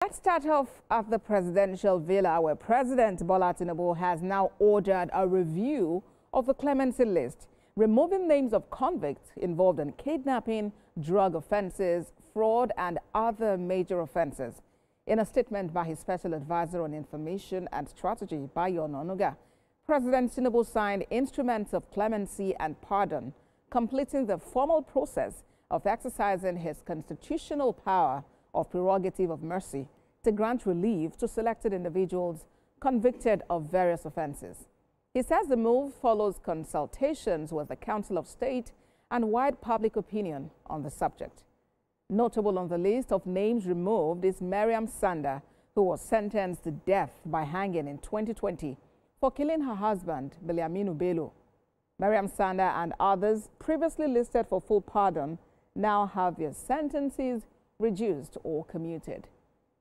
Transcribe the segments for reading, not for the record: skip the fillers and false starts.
Let's start off at the presidential villa, where President Bola Tinubu has now ordered a review of the clemency list, removing names of convicts involved in kidnapping, drug offenses, fraud and other major offenses. In a statement by his special advisor on information and strategy, Bayo Ononuga, President Tinubu signed instruments of clemency and pardon, completing the formal process of exercising his constitutional power of prerogative of mercy to grant relief to selected individuals convicted of various offenses. He says the move follows consultations with the Council of State and wide public opinion on the subject. Notable on the list of names removed is Mariam Sanda, who was sentenced to death by hanging in 2020 for killing her husband, Biliaminu Bello. Mariam Sanda and others previously listed for full pardon now have their sentences reduced or commuted.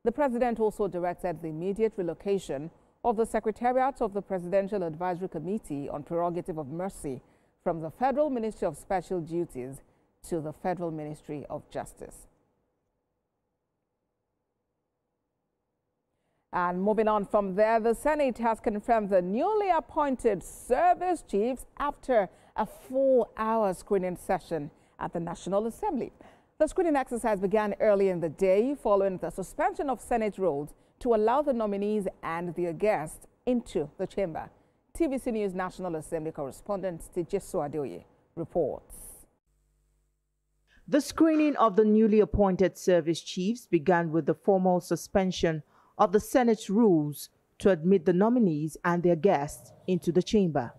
The president also directed the immediate relocation of the Secretariat of the Presidential Advisory Committee on Prerogative of Mercy from the Federal Ministry of Special Duties to the Federal Ministry of Justice. And moving on from there, the Senate has confirmed the newly appointed service chiefs after a 4-hour screening session at the National Assembly. The screening exercise began early in the day following the suspension of Senate rules to allow the nominees and their guests into the chamber. TVC News National Assembly correspondent Jesu Adeoye reports. The screening of the newly appointed service chiefs began with the formal suspension of the Senate's rules to admit the nominees and their guests into the chamber.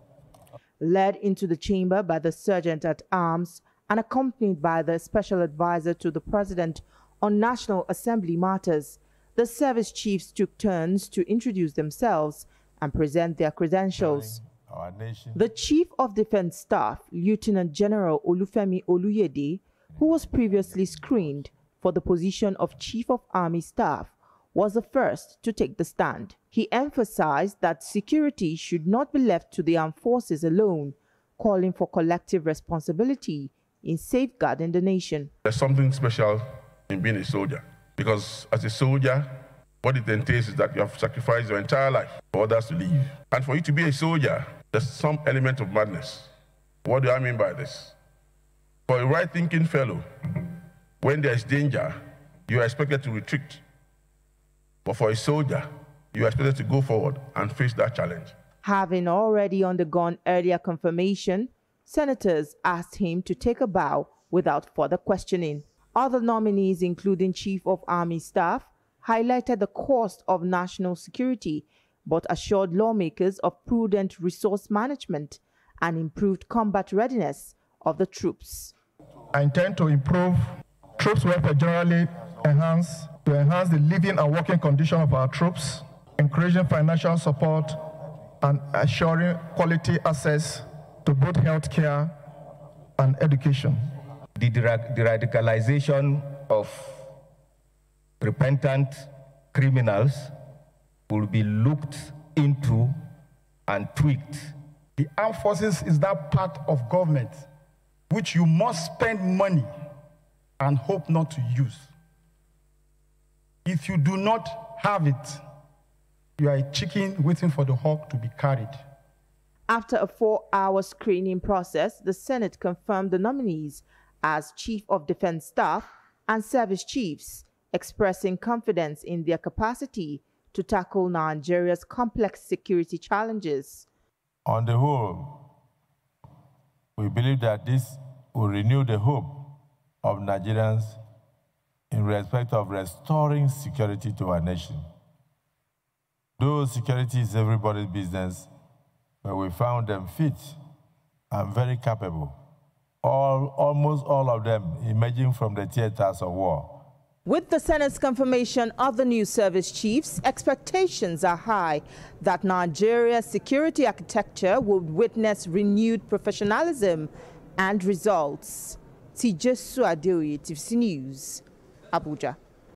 Led into the chamber by the Sergeant at Arms and accompanied by the Special Advisor to the President on National Assembly matters, the service chiefs took turns to introduce themselves and present their credentials. The Chief of Defense Staff, Lieutenant General Olufemi Oluyede, who was previously screened for the position of Chief of Army Staff, was the first to take the stand. He emphasized that security should not be left to the armed forces alone, calling for collective responsibility in safeguarding the nation. There's something special in being a soldier, because as a soldier, what it entails is that you have sacrificed your entire life for others to live. And for you to be a soldier, there's some element of madness. What do I mean by this? For a right-thinking fellow, when there's danger, you are expected to retreat. But for a soldier, you are expected to go forward and face that challenge. Having already undergone earlier confirmation, senators asked him to take a bow without further questioning. Other nominees, including Chief of Army Staff, highlighted the cost of national security, but assured lawmakers of prudent resource management and improved combat readiness of the troops. I intend to improve troops' welfare generally, to enhance the living and working conditions of our troops, encouraging financial support and assuring quality access to both healthcare and education. The radicalization of repentant criminals will be looked into and tweaked. The armed forces is that part of government which you must spend money and hope not to use. If you do not have it, you are a chicken waiting for the hawk to be carried. After a 4-hour screening process, the Senate confirmed the nominees as Chief of Defense Staff and Service Chiefs, expressing confidence in their capacity to tackle Nigeria's complex security challenges. On the whole, we believe that this will renew the hope of Nigerians in respect of restoring security to our nation. Though security is everybody's business, but we found them fit and very capable, almost all of them emerging from the theaters of war. With the Senate's confirmation of the new service chiefs, expectations are high that Nigeria's security architecture will witness renewed professionalism and results. Jesu Adeoye, TVC News, Abuja.